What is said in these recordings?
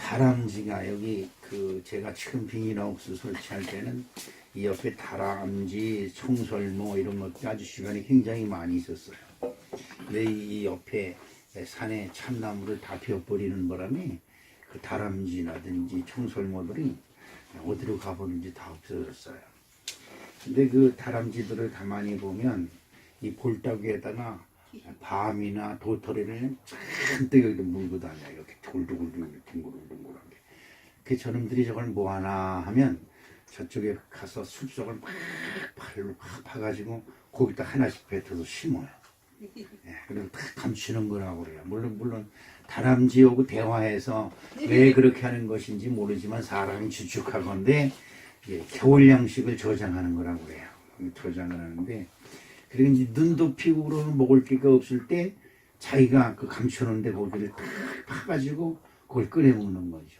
다람쥐가 여기 제가 지금 비닐하우스 설치할 때는 이 옆에 다람쥐, 청설모 이런 것들이 아주 주변에 굉장히 많이 있었어요. 근데 이 옆에 산에 참나무를 다 베어버리는 바람에 그 다람쥐라든지 청설모들이 어디로 가버는지 다 없어졌어요. 근데 그 다람쥐들을 가만히 보면 이 볼따귀에다가 밤이나 도토리를 잔뜩 여기 물고 다녀요. 이렇게 돌돌돌 둥글둥글하게. 그 저놈들이 저걸 뭐하나 하면 저쪽에 가서 숲속을 막 발로 팍 파가지고 거기다 하나씩 뱉어서 심어요. 예, 그리고 다 감추는 거라고 그래요. 물론 다람쥐하고 대화해서 왜 그렇게 하는 것인지 모르지만 사람이 추측하건대 겨울 양식을 저장하는 거라고 그래요. 저장을 하는데, 그리고 이제 눈도 피고 그러면 먹을 게가 없을 때 자기가 그 감추는데 거기를 딱 파가지고 그걸 끓여 먹는 거죠.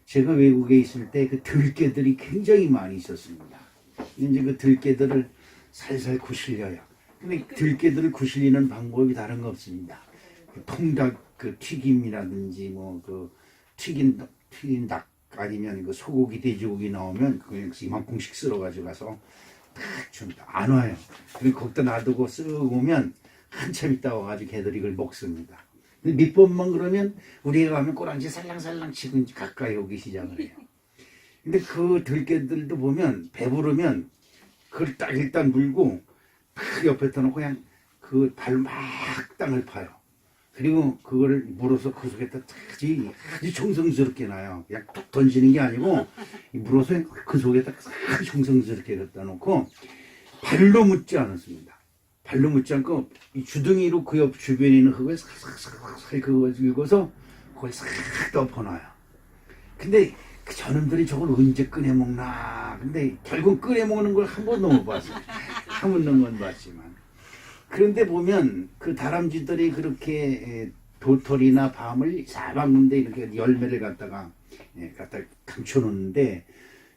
제가 외국에 있을 때 그 들깨들이 굉장히 많이 있었습니다. 이제 그 들깨들을 살살 구실려요. 근데 들깨들을 구실리는 방법이 다른 거 없습니다. 그 통닭 그 튀김이라든지 뭐 그 튀긴 닭 아니면 그 소고기 돼지고기 나오면 그냥 이만큼씩 쓸어 가지고 가서 딱 줍니다. 안 와요. 그리고 거기다 놔두고 쓱 오면 한참 있다 와가지고 걔들이 이걸 먹습니다. 근데 몇 번만 그러면 우리가 가면 꼬랑지 살랑살랑 치고 가까이 오기 시작을 해요. 근데 그 들깨들도 보면 배부르면 그걸 딱 일단 물고 딱 옆에다 놓고 그냥 그 발 막 땅을 파요. 그리고 그거를 물어서 그 속에다 아주 정성스럽게 놔요. 그냥 툭 던지는 게 아니고 물어서 그 속에다 아주 정성스럽게 갖다 놓고 발로 묻지 않았습니다. 발로 묻지 않고 이 주둥이로 그 옆 주변에 있는 흙을 싹싹싹 그거 긁어서 거기 싹 덮어놔요. 근데 그 저놈들이 저걸 언제 꺼내 먹나. 근데 결국 꺼내 먹는 걸 한 번도 못 봤어요. 한 번도 못 봤지만. 그런데 보면 그 다람쥐들이 그렇게 도토리나 밤을 사방문데 이렇게 열매를 갖다가 감춰놓는데,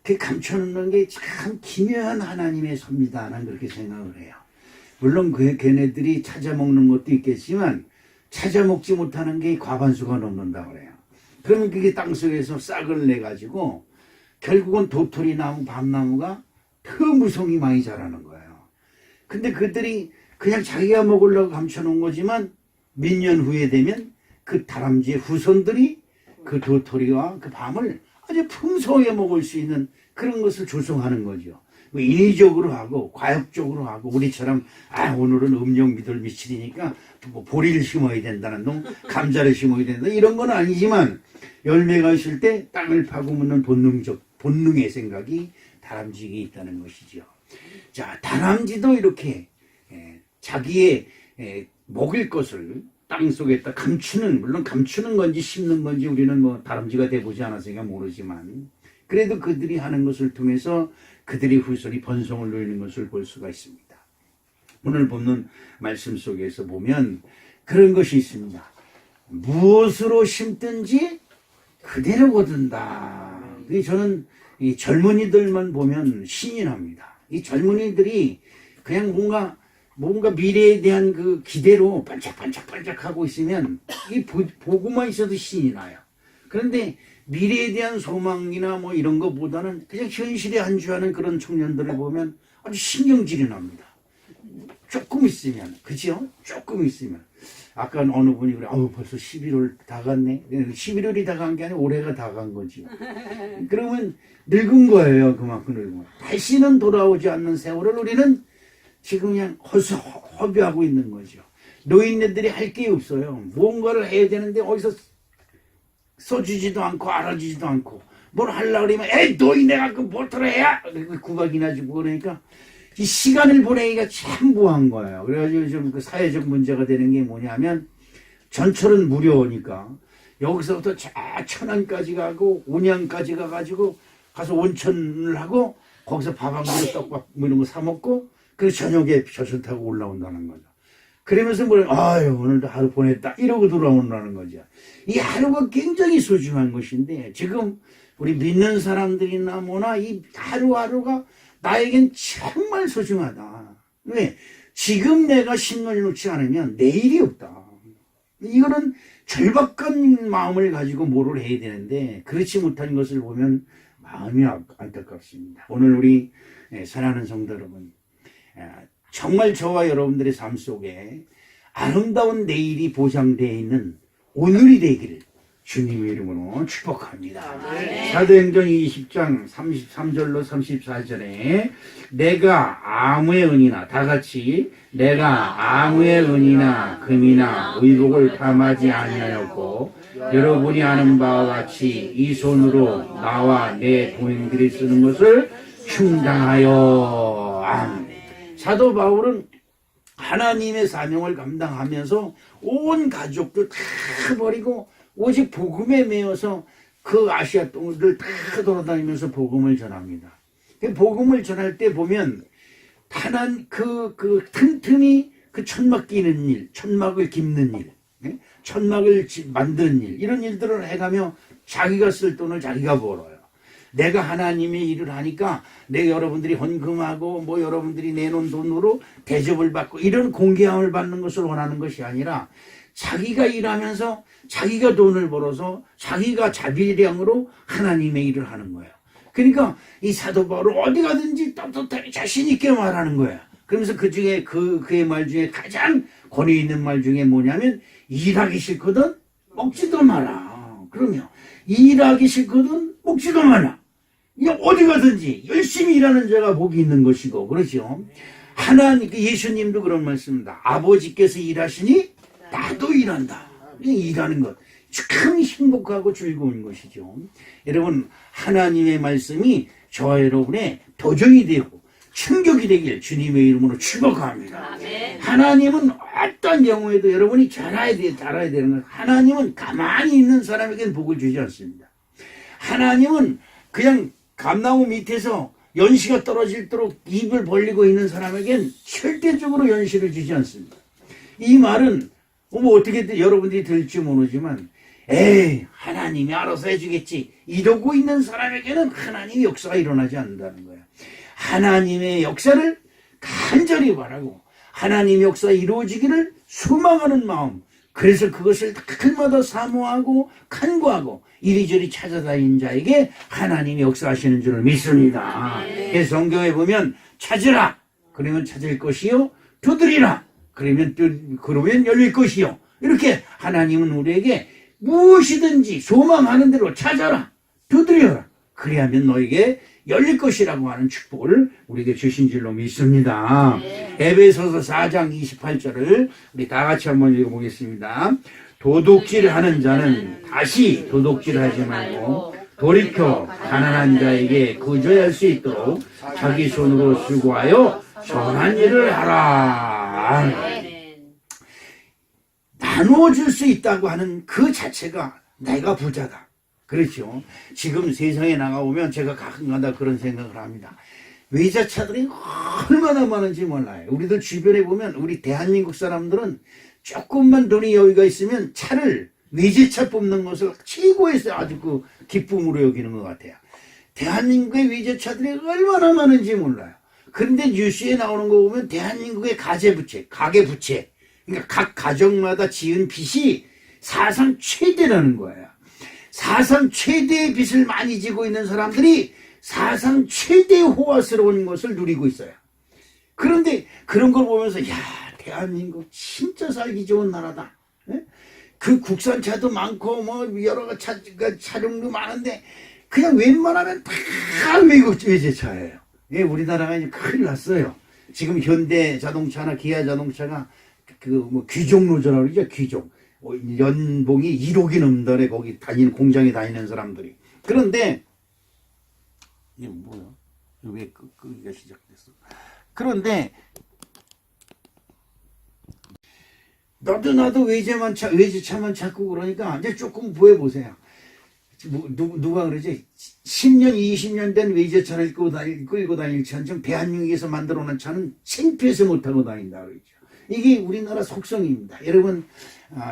그 감춰놓는 게 참 기묘한 하나님의 섭니다. 나는 그렇게 생각을 해요. 물론 걔네들이 찾아먹는 것도 있겠지만 찾아먹지 못하는 게 과반수가 넘는다고 그래요. 그러면 그게 땅속에서 싹을 내가지고 결국은 도토리 나무, 밤나무가 더 무성이 많이 자라는 거예요. 근데 그들이 그냥 자기가 먹으려고 감춰놓은 거지만 몇 년 후에 되면 그 다람쥐의 후손들이 그 도토리와 그 밤을 아주 풍성하게 먹을 수 있는 그런 것을 조성하는 거죠. 뭐 인위적으로 하고 과욕적으로 하고 우리처럼 오늘은 음력 미들 미칠이니까 뭐 보리를 심어야 된다는 놈, 감자를 심어야 된다 이런 건 아니지만 열매가 있을 때 땅을 파고 묻는 본능의 생각이 다람쥐에게 있다는 것이죠. 자, 다람쥐도 이렇게 자기의 먹을 것을 땅속에다 감추는, 물론 감추는 건지 심는 건지 우리는 뭐 다람쥐가 돼보지 않았으니까 모르지만 그래도 그들이 하는 것을 통해서 그들의 후손이 번성을 누리는 것을 볼 수가 있습니다. 오늘 본문 말씀 속에서 보면 그런 것이 있습니다. 무엇으로 심든지 그대로 거둔다. 저는 이 젊은이들만 보면 신이 납니다. 이 젊은이들이 그냥 뭔가 미래에 대한 그 기대로 반짝반짝반짝하고 있으면 이 보고만 있어도 신이 나요. 그런데 미래에 대한 소망이나 뭐 이런 것보다는 그냥 현실에 안주하는 그런 청년들을 보면 아주 신경질이 납니다. 조금 있으면, 그죠? 조금 있으면. 아까 어느 분이 그래, 벌써 11월 다 갔네. 11월이 다 간 게 아니라 올해가 다 간 거지. 그러면 늙은 거예요. 그만큼 늙은 거예요. 다시는 돌아오지 않는 세월을 우리는 지금 그냥 허비하고 있는 거죠. 노인네들이 할 게 없어요. 뭔가를 해야 되는데 어디서 써주지도 않고 알아주지도 않고 뭘 하려고 그러면 에이 노인네 갖고 뭘 들어야 구박이나 주고 그러니까 이 시간을 보내기가 참 무한 거예요. 그래가지고 좀 그 사회적 문제가 되는 게 뭐냐면 전철은 무료니까 여기서부터 저 천안까지 가고 온양까지 가가지고 가서 온천을 하고 거기서 밥 한 그릇 떡밥 뭐 이런 거 사 먹고 그리고 저녁에 저선 타고 올라온다는 거죠. 그러면서 오늘도 하루 보냈다 이러고 돌아온다는 거죠. 이 하루가 굉장히 소중한 것인데 지금 우리 믿는 사람들이나 뭐나 이 하루하루가 나에겐 정말 소중하다. 왜? 지금 내가 신경을 놓지 않으면 내일이 없다. 이거는 절박한 마음을 가지고 뭐를 해야 되는데 그렇지 못한 것을 보면 마음이 안타깝습니다. 오늘 우리 사랑하는 성도 여러분, 정말 저와 여러분들의 삶 속에 아름다운 내일이 보장되어 있는 오늘이 되기를 주님의 이름으로 축복합니다. 사도행전 20장 33절로 34절에 내가 아무의 은이나, 다 같이 내가 아무의 은이나 금이나 의복을 탐하지 아니하였고 여러분이 아는 바와 같이 이 손으로 나와 내 동행들이 쓰는 것을 충당하여. 아멘. 사도 바울은 하나님의 사명을 감당하면서 온 가족들 다 버리고 오직 복음에 매여서 그 아시아 땅을 다 돌아다니면서 복음을 전합니다. 복음을 전할 때 보면 단한 그 틈틈이 그 천막 끼는 일, 천막을 깁는 일, 천막을 만드는 일, 이런 일들을 해가며 자기가 쓸 돈을 자기가 벌어요. 내가 하나님의 일을 하니까 내가 여러분들이 헌금하고 뭐 여러분들이 내놓은 돈으로 대접을 받고 이런 공개함을 받는 것을 원하는 것이 아니라 자기가 일하면서 자기가 돈을 벌어서 자기가 자비량으로 하나님의 일을 하는 거예요. 그러니까 이 사도 바울은 어디 가든지 떳떳하게 자신 있게 말하는 거예요. 그러면서 그 중에 그의 말 중에 가장 권위 있는 말 중에 뭐냐면 일하기 싫거든 먹지도 마라. 그러면 일하기 싫거든 먹지도 마라. 그냥 어디 가든지 열심히 일하는 자가 복이 있는 것이고, 그렇죠? 하나님, 예수님도 그런 말씀입니다. 아버지께서 일하시니 나도 일한다. 일하는 것 참 행복하고 즐거운 것이죠. 여러분, 하나님의 말씀이 저와 여러분의 도전이 되고 충격이 되길 주님의 이름으로 축복합니다. 하나님은 어떤 경우에도 여러분이 잘해야 되는 것. 하나님은 가만히 있는 사람에게는 복을 주지 않습니다. 하나님은 그냥 감나무 밑에서 연시가 떨어질도록 입을 벌리고 있는 사람에겐 절대적으로 연시를 주지 않습니다. 이 말은 뭐 어떻게 여러분들이 들을지 모르지만 에이 하나님이 알아서 해주겠지 이러고 있는 사람에게는 하나님의 역사가 일어나지 않는다는 거예요. 하나님의 역사를 간절히 바라고 하나님의 역사가 이루어지기를 소망하는 마음, 그래서 그것을 날마다 사모하고 간구하고 이리저리 찾아다니는 자에게 하나님이 역사하시는 줄을 믿습니다. 그래서 성경에 보면 찾으라 그러면 찾을 것이요, 두드리라 그러면 열릴 것이요, 이렇게 하나님은 우리에게 무엇이든지 소망하는 대로 찾아라, 두드려라, 그리하면 너에게 열릴 것이라고 하는 축복을 우리에게 주신 줄로 믿습니다. 에베소서 4장 28절을 우리 다 같이 한번 읽어보겠습니다. 도둑질하는 자는 다시 도둑질하지 말고 돌이켜 가난한 자에게 구제할 수 있도록 자기 손으로 수고하여 선한 일을 하라. 나누어 줄 수 있다고 하는 그 자체가 내가 부자다. 그렇죠. 지금 세상에 나가보면 제가 가끔가다 그런 생각을 합니다. 외제차들이 얼마나 많은지 몰라요. 우리들 주변에 보면 우리 대한민국 사람들은 조금만 돈이 여유가 있으면 차를 외제차 뽑는 것을 최고의 아주 그 기쁨으로 여기는 것 같아요. 대한민국의 외제차들이 얼마나 많은지 몰라요. 그런데 뉴스에 나오는 거 보면 대한민국의 가계부채, 그러니까 각 가정마다 지은 빚이 사상 최대라는 거예요. 사상 최대의 빚을 많이 지고 있는 사람들이 사상 최대의 호화스러운 것을 누리고 있어요. 그런데 그런 걸 보면서 야, 대한민국 진짜 살기 좋은 나라다. 예? 그 국산차도 많고 뭐 여러 가지 차종도 많은데 그냥 웬만하면 다 외국 외제차예요. 예, 우리나라가 이제 큰일 났어요. 지금 현대 자동차나 기아 자동차가 그 뭐 귀족 노조라고 그러죠. 귀족. 연봉이 1억이 넘던데 거기 공장에 다니는 사람들이. 그런데 이게 뭐야? 왜 끄기가 시작됐어? 그런데 나도 외제차만 찾고 그러니까 이제 조금 보여보세요. 누가 그러지? 10년, 20년 된 외제차를 끌고 다닐 차는 지금 대한민국에서 만들어 놓은 차는 창피해서 못하고 다닌다 그러죠. 이게 우리나라 속성입니다. 여러분,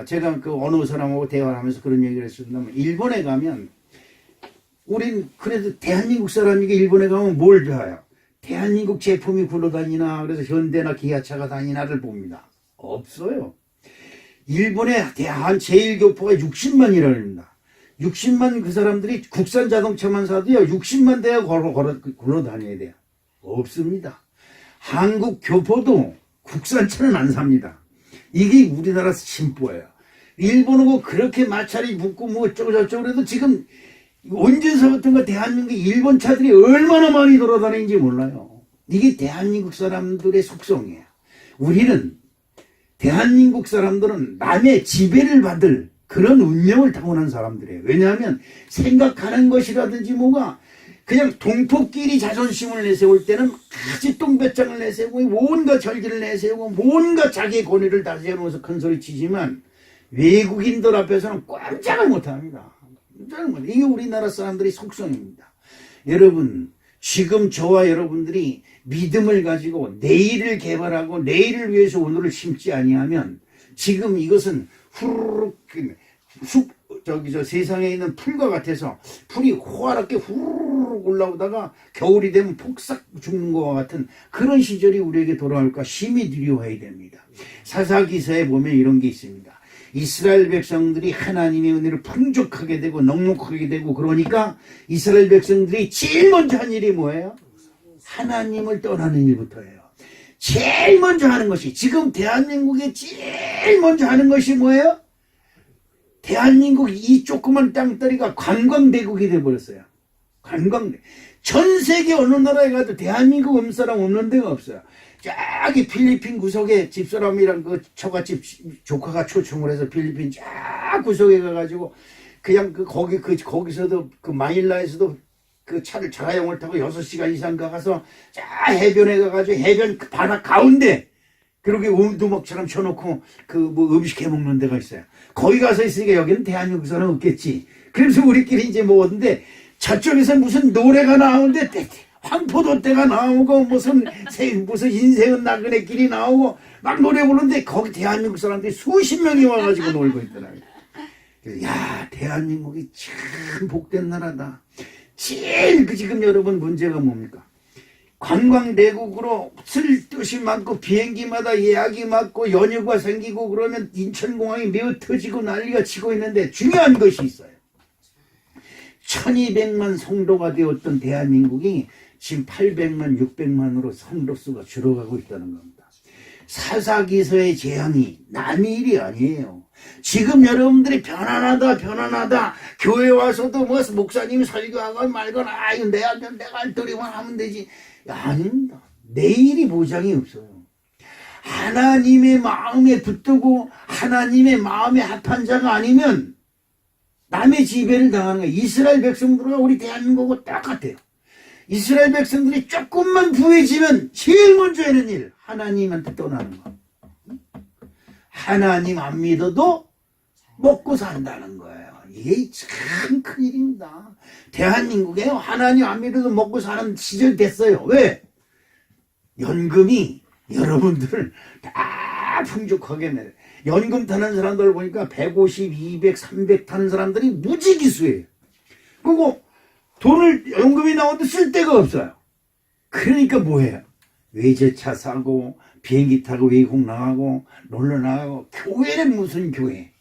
제가 그 어느 사람하고 대화를 하면서 그런 얘기를 했습니다. 일본에 가면, 우린 그래도 대한민국 사람이게 일본에 가면 뭘 배워요? 대한민국 제품이 굴러다니나, 그래서 현대나 기아차가 다니나를 봅니다. 없어요. 일본의 대한 제1교포가 60만이라고 합니다. 60만 그 사람들이 국산 자동차만 사도요, 60만 대가 걸어 다녀야 돼요. 없습니다. 한국 교포도 국산차는 안 삽니다. 이게 우리나라 심보예요. 일본하고 그렇게 마찰이 붙고 뭐 어쩌고저쩌고 해도 지금 언제서부턴가 대한민국 일본 차들이 얼마나 많이 돌아다니는지 몰라요. 이게 대한민국 사람들의 속성이에요. 우리는 대한민국 사람들은 남의 지배를 받을 그런 운명을 타고난 사람들이에요. 왜냐하면 생각하는 것이라든지 뭐가 그냥 동포끼리 자존심을 내세울 때는 아주 똥배짱을 내세우고 뭔가 절기를 내세우고 뭔가 자기의 권위를 다 세우면서 큰소리 치지만 외국인들 앞에서는 꼼짝을 못합니다. 이게 우리나라 사람들의 속성입니다. 여러분, 지금 저와 여러분들이 믿음을 가지고 내일을 개발하고 내일을 위해서 오늘을 심지 아니하면 지금 이것은 후루룩 세상에 있는 풀과 같아서 풀이 호화롭게 후루룩 올라오다가 겨울이 되면 폭삭 죽는 것과 같은 그런 시절이 우리에게 돌아올까 심히 두려워해야 됩니다. 사사기서에 보면 이런 게 있습니다. 이스라엘 백성들이 하나님의 은혜를 풍족하게 되고 넉넉하게 되고 그러니까 이스라엘 백성들이 제일 먼저 한 일이 뭐예요? 하나님을 떠나는 일부터예요. 제일 먼저 하는 것이 지금 대한민국에 제일 먼저 하는 것이 뭐예요? 대한민국 이 조그만 땅다리가 관광대국이 돼버렸어요. 전 세계 어느 나라에 가도 대한민국 사람 없는 데가 없어요. 저기 필리핀 구석에 집사람이랑 그 처갓집 조카가 초청을 해서 필리핀 쫙 구석에 가가지고 그냥 거기서도 그 마닐라에서도 그 차를 자가용을 타고 6시간 이상 가서 쫙 해변에 가가지고 해변 바다 가운데 그렇게 온두막처럼 쳐놓고 그 뭐 음식 해먹는 데가 있어요. 거기 가서 있으니까 여기는 대한민국 사람 없겠지. 그래서 우리끼리 이제 먹었는데 저쪽에서 무슨 노래가 나오는데 황포도 때가 나오고 무슨 인생은 나그네 길이 나오고 막 노래 부르는데 거기 대한민국 사람들이 수십 명이 와가지고 놀고 있더라고요. 야, 대한민국이 참 복된 나라다. 제일 지금 여러분 문제가 뭡니까? 관광대국으로 쓸 뜻이 많고 비행기마다 예약이 많고 연휴가 생기고 그러면 인천공항이 매우 터지고 난리가 치고 있는데 중요한 것이 있어요. 1200만 성도가 되었던 대한민국이 지금 800만, 600만으로 성도 수가 줄어가고 있다는 겁니다. 사사기서의 재앙이 남의 일이 아니에요. 지금 여러분들이 편안하다 교회 와서도 뭐 목사님이 설교하건 말건 아유 내가 할 도리만 하면 되지. 아닙니다. 내일이 보장이 없어요. 하나님의 마음에 붙들고 하나님의 마음에 합한 자가 아니면 남의 지배를 당하는 거예요. 이스라엘 백성들과 우리 대한민국하고 똑같아요. 이스라엘 백성들이 조금만 부해지면 제일 먼저 하는 일 하나님한테 떠나는 거. 하나님 안 믿어도 먹고 산다는 거예요. 이게 참 큰일입니다. 대한민국에 하나님 안 믿어도 먹고 사는 시절 됐어요. 왜? 연금이 여러분들을 다 풍족하게 내요. 연금 타는 사람들 보니까 150, 200, 300 타는 사람들이 무지기수예요. 그리고 돈을 연금이 나오는데 쓸 데가 없어요. 그러니까 뭐해요? 외제차 사고 비행기 타고 외국 나가고 놀러 나가고 교회는 무슨 교회?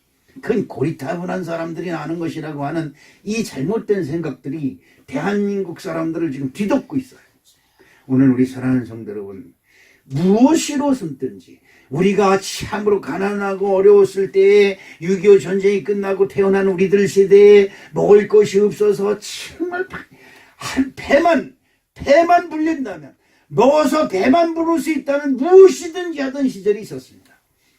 그건 고리타분한 사람들이 아는 것이라고 하는 이 잘못된 생각들이 대한민국 사람들을 지금 뒤덮고 있어요. 오늘 우리 사랑하는 성도 여러분, 무엇이로 숨든지 우리가 참으로 가난하고 어려웠을 때에 6.25 전쟁이 끝나고 태어난 우리들 세대에 먹을 것이 없어서 정말 배만 불린다면 먹어서 배만 부를 수 있다면 무엇이든지 하던 시절이 있었습니다.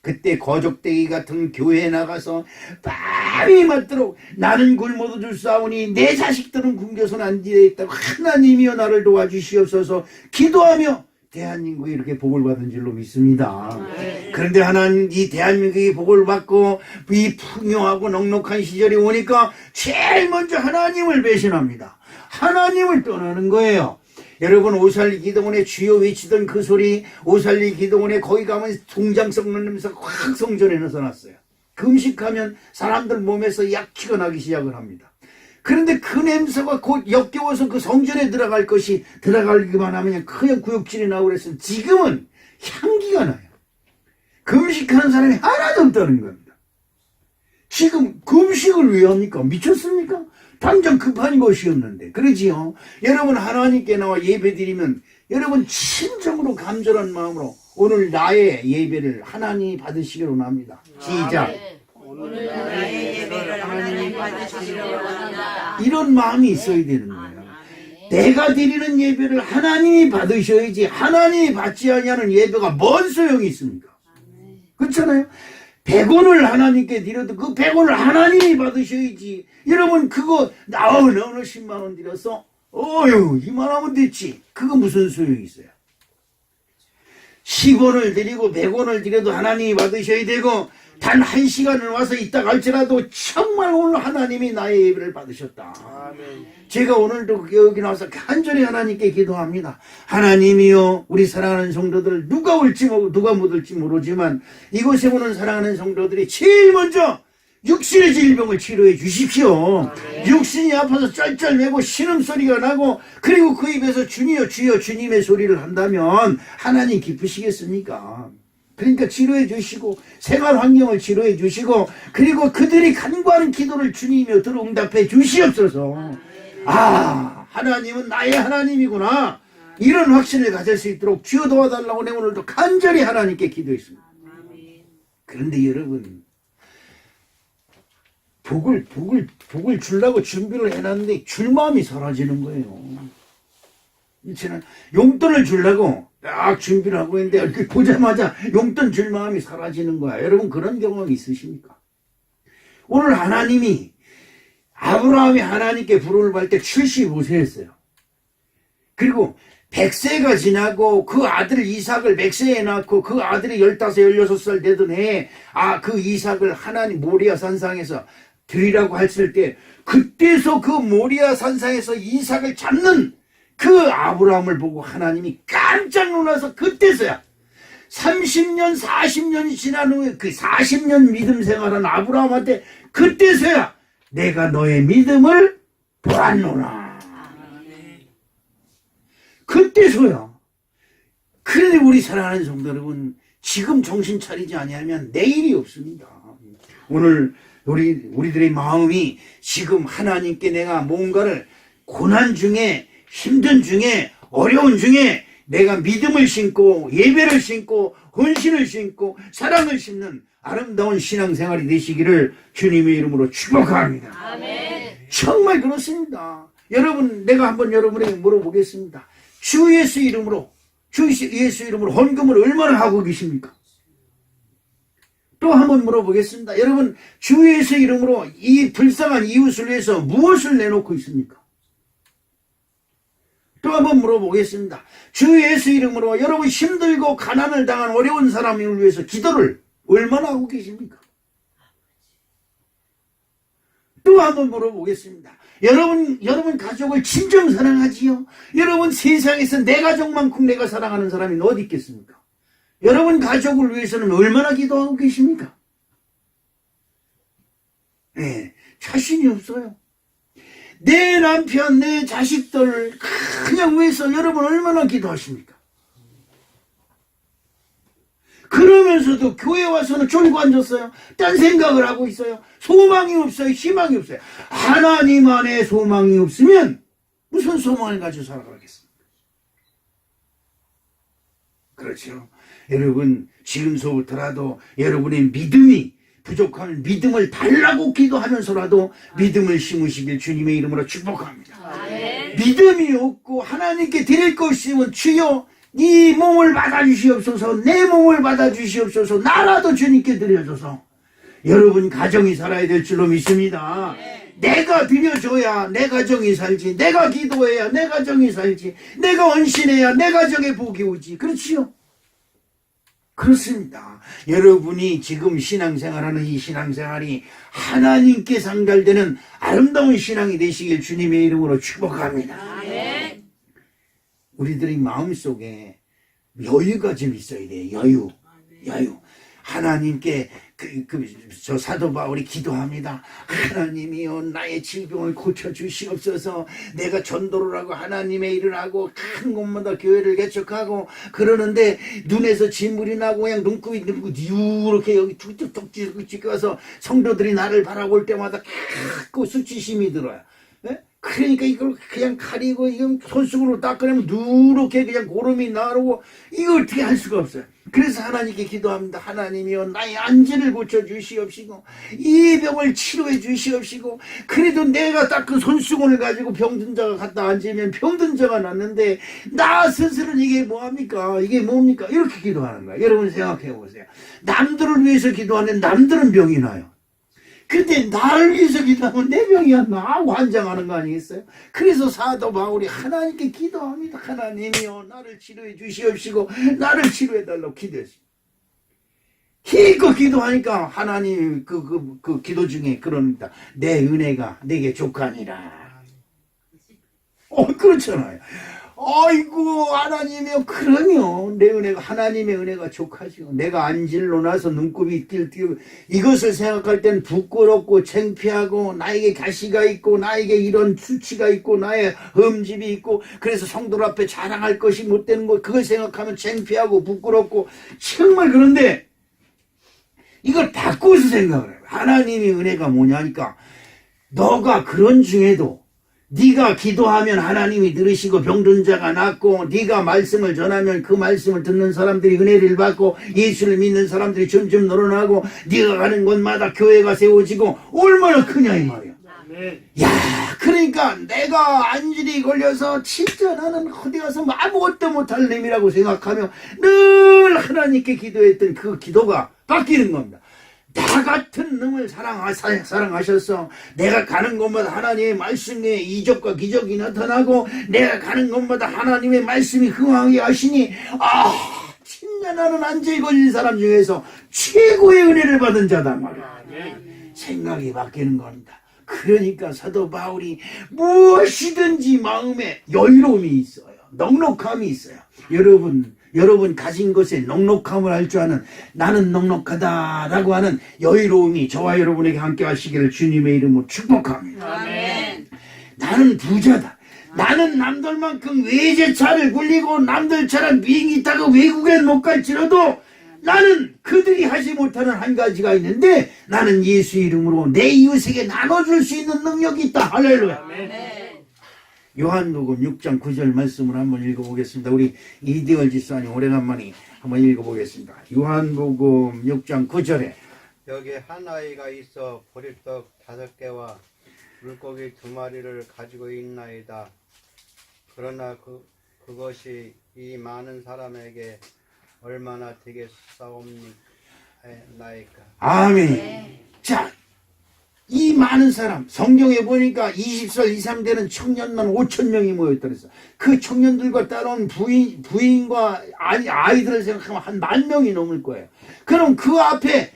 그때 거적대기 같은 교회에 나가서 밤이 맞도록 나는 굶어도 줄 싸우니 내 자식들은 굶겨서는 안 되겠다고 하나님이여 나를 도와주시옵소서 기도하며 대한민국이 이렇게 복을 받은 줄로 믿습니다. 그런데 하나님 이 대한민국이 복을 받고 이 풍요하고 넉넉한 시절이 오니까 제일 먼저 하나님을 배신합니다. 하나님을 떠나는 거예요. 여러분 오살리 기도원에 주여 외치던 그 소리 오살리 기도원에 거기 가면 통장 썩는 냄새가 확 성전에 나타났어요. 금식하면 사람들 몸에서 약취가 나기 시작을 합니다. 그런데 그 냄새가 곧 역겨워서 그 성전에 들어가기만 하면 그냥 구역질이 나오고 그랬으면 지금은 향기가 나요. 금식하는 사람이 하나도 없다는 겁니다. 지금 금식을 왜 합니까? 미쳤습니까? 당장 급한 것이 없는데. 그러지요? 여러분 하나님께 나와 예배 드리면 여러분 진정으로 감절한 마음으로 오늘 나의 예배를 하나님이 받으시기를 원합니다. 시작. 오늘 나의 예배를 하나님 받으시기를 원합니다. 이런 마음이 있어야 되는 거예요. 내가 드리는 예배를 하나님이 받으셔야지 하나님이 받지 아니하는 예배가 뭔 소용이 있습니까? 그렇잖아요. 100원을 하나님께 드려도 그 100원을 하나님이 받으셔야지. 여러분 그거 어느 10만 원 드려서 어휴 이만하면 됐지. 그거 무슨 소용이 있어요. 10원을 드리고 100원을 드려도 하나님이 받으셔야 되고 단 1시간을 와서 있다 갈지라도 정말 오늘 하나님이 나의 예배를 받으셨다. 아멘. 제가 오늘도 여기 나와서 간절히 하나님께 기도합니다. 하나님이요 우리 사랑하는 성도들 누가 올지 누가 못 올지 모르지만 이곳에 오는 사랑하는 성도들이 제일 먼저 육신의 질병을 치료해 주십시오. 육신이 아파서 짤짤매고 신음소리가 나고 그리고 그 입에서 주니여 주여 주님의 소리를 한다면 하나님 기쁘시겠습니까? 그러니까 치료해 주시고 생활 환경을 치료해 주시고 그리고 그들이 간구하는 기도를 주님이여 들어 응답해 주시옵소서. 아 하나님은 나의 하나님이구나 이런 확신을 가질 수 있도록 주여 도와달라고 내가 오늘도 간절히 하나님께 기도했습니다. 그런데 여러분 복을 주려고 준비를 해놨는데 줄 마음이 사라지는 거예요. 저는 용돈을 주려고 딱 준비를 하고 있는데 이렇게 보자마자 용돈 줄 마음이 사라지는 거야. 여러분 그런 경험 있으십니까? 오늘 하나님이 아브라함이 하나님께 부름을 받을 때 75세였어요. 그리고 100세가 지나고 그 아들 이삭을 맥세에 낳고 그 아들이 15, 16살 되던 해에 그 이삭을 하나님 모리아 산상에서 드리라고 했을 때 그때서 그 모리아 산상에서 이삭을 잡는 그 아브라함을 보고 하나님이 깜짝 놀라서 그때서야 30년 40년이 지난 후에 그 40년 믿음 생활한 아브라함한테 그때서야 내가 너의 믿음을 보았노라. 그때서야. 그런데 우리 사랑하는 성도 여러분 지금 정신 차리지 아니하면 내일이 없습니다. 오늘 우리들의 마음이 지금 하나님께 내가 뭔가를 고난 중에 힘든 중에 어려운 중에 내가 믿음을 심고 예배를 심고 헌신을 심고 사랑을 심는 아름다운 신앙생활이 되시기를 주님의 이름으로 축복합니다. 아멘. 정말 그렇습니다. 여러분 내가 한번 여러분에게 물어보겠습니다. 주 예수 이름으로 헌금을 얼마나 하고 계십니까? 또 한번 물어보겠습니다. 여러분 주 예수 이름으로 이 불쌍한 이웃을 위해서 무엇을 내놓고 있습니까? 또 한번 물어보겠습니다. 주 예수 이름으로 여러분 힘들고 가난을 당한 어려운 사람을 위해서 기도를 얼마나 하고 계십니까? 또 한번 물어보겠습니다. 여러분 가족을 진정 사랑하지요? 여러분 세상에서 내 가족만큼 내가 사랑하는 사람이 어디 있겠습니까? 여러분 가족을 위해서는 얼마나 기도하고 계십니까? 네, 자신이 없어요. 내 남편, 내 자식들 그냥 위해서 여러분 얼마나 기도하십니까? 그러면서도 교회 와서는 졸고 앉았어요. 딴 생각을 하고 있어요. 소망이 없어요. 희망이 없어요. 하나님 안에 소망이 없으면 무슨 소망을 가지고 살아가겠습니까? 그렇죠. 여러분 지금서부터라도 여러분의 믿음이 부족한 믿음을 달라고 기도하면서라도 믿음을 심으시길 주님의 이름으로 축복합니다. 아멘. 믿음이 없고 하나님께 드릴 것이 있으면 주여 네 몸을 받아주시옵소서 내 몸을 받아주시옵소서 나라도 주님께 드려줘서 여러분 가정이 살아야 될 줄로 믿습니다. 내가 드려줘야 내 가정이 살지 내가 기도해야 내 가정이 살지 내가 헌신해야 내 가정에 복이 오지. 그렇지요? 그렇습니다. 여러분이 지금 신앙생활하는 이 신앙생활이 하나님께 상달되는 아름다운 신앙이 되시길 주님의 이름으로 축복합니다. 아멘. 우리들의 마음속에 여유가 좀 있어야 돼요. 여유. 하나님께 저 사도 바울이 기도합니다. 하나님이여 나의 질병을 고쳐주시옵소서. 내가 전도를 하고 하나님의 일을 하고 큰 곳마다 교회를 개척하고 그러는데 눈에서 진물이 나고 그냥 눈곱이 이렇게 여기 툭툭툭 찍어서 성도들이 나를 바라볼 때마다 자꾸 수치심이 들어요. 예? 그러니까 이걸 그냥 가리고 이건 손수건으로 닦아내면 누렇게 그냥 고름이 나오고 이거 어떻게 할 수가 없어요. 그래서 하나님께 기도합니다. 하나님이여 나의 안진을 고쳐주시옵시고 이 병을 치료해 주시옵시고 그래도 내가 닦은 손수건을 가지고 병든 자가 갖다 앉으면 병든 자가 낫는데 나 스스로는 이게 뭐합니까? 이게 뭡니까? 이렇게 기도하는 거야. 여러분 생각해 보세요. 남들을 위해서 기도하는데 남들은 병이 나요. 근데 나를 위해서 기도하면 내 병이 안 나. 환장하는 거 아니겠어요? 그래서 사도 바울이 하나님께 기도합니다. 하나님이여 나를 치료해 주시옵시고 나를 치료해 달라고 기도했어요. 힘껏 기도하니까 하나님 그 기도 중에 그럽니다. 내 은혜가 내게 족하니라. 그렇잖아요. 아이고 하나님이여 그러면 내 은혜가 하나님의 은혜가 족하죠. 내가 안질로 나서 눈곱이 띄고 이것을 생각할 땐 부끄럽고 창피하고 나에게 가시가 있고 나에게 이런 수치가 있고 나의 흠집이 있고 그래서 성도들 앞에 자랑할 것이 못 되는 거 그걸 생각하면 창피하고 부끄럽고 정말 그런데 이걸 바꿔서 생각을 해요. 하나님의 은혜가 뭐냐니까 너가 그런 중에도 네가 기도하면 하나님이 들으시고 병든 자가 낫고 네가 말씀을 전하면 그 말씀을 듣는 사람들이 은혜를 받고 예수를 믿는 사람들이 점점 늘어나고 네가 가는 곳마다 교회가 세워지고 얼마나 크냐 이 말이야. 야 그러니까 내가 안질이 걸려서 진짜 나는 어디 가서 아무것도 못할 놈이라고 생각하며 늘 하나님께 기도했던 그 기도가 바뀌는 겁니다. 나 같은 놈을 사랑하셔서 내가 가는 곳마다 하나님의 말씀에 이적과 기적이 나타나고 내가 가는 곳마다 하나님의 말씀이 흥하게 하시니 진짜 나는 안질 걸린 사람 중에서 최고의 은혜를 받은 자다 말이야. 생각이 바뀌는 겁니다. 그러니까 사도 바울이 무엇이든지 마음에 여유로움이 있어요. 넉넉함이 있어요. 여러분 가진 것에 넉넉함을 할 줄 아는 나는 넉넉하다라고 하는 여유로움이 저와 여러분에게 함께 하시기를 주님의 이름으로 축복합니다. 아멘. 나는 부자다. 나는 남들만큼 외제차를 굴리고 남들처럼 비행기 타고 외국엔 못 갈지라도 나는 그들이 하지 못하는 한 가지가 있는데 나는 예수 이름으로 내 이웃에게 나눠줄 수 있는 능력이 있다. 할렐루야. 아멘. 요한복음 6장 9절 말씀을 한번 읽어보겠습니다. 우리 이대월 집사님 오래간만에 한번 읽어보겠습니다. 요한복음 6장 9절에 여기 한 아이가 있어 보리떡 5개와 물고기 2마리를 가지고 있나이다. 그러나 그것이 이 많은 사람에게 얼마나 되겠사옵나이까. 아멘. 자, 이 많은 사람 성경에 보니까 20살 이상 되는 청년만 5,000명이 모였다 그랬어. 그 청년들과 따라온 부인과 아이들을 생각하면 한 10,000명이 넘을 거예요. 그럼 그 앞에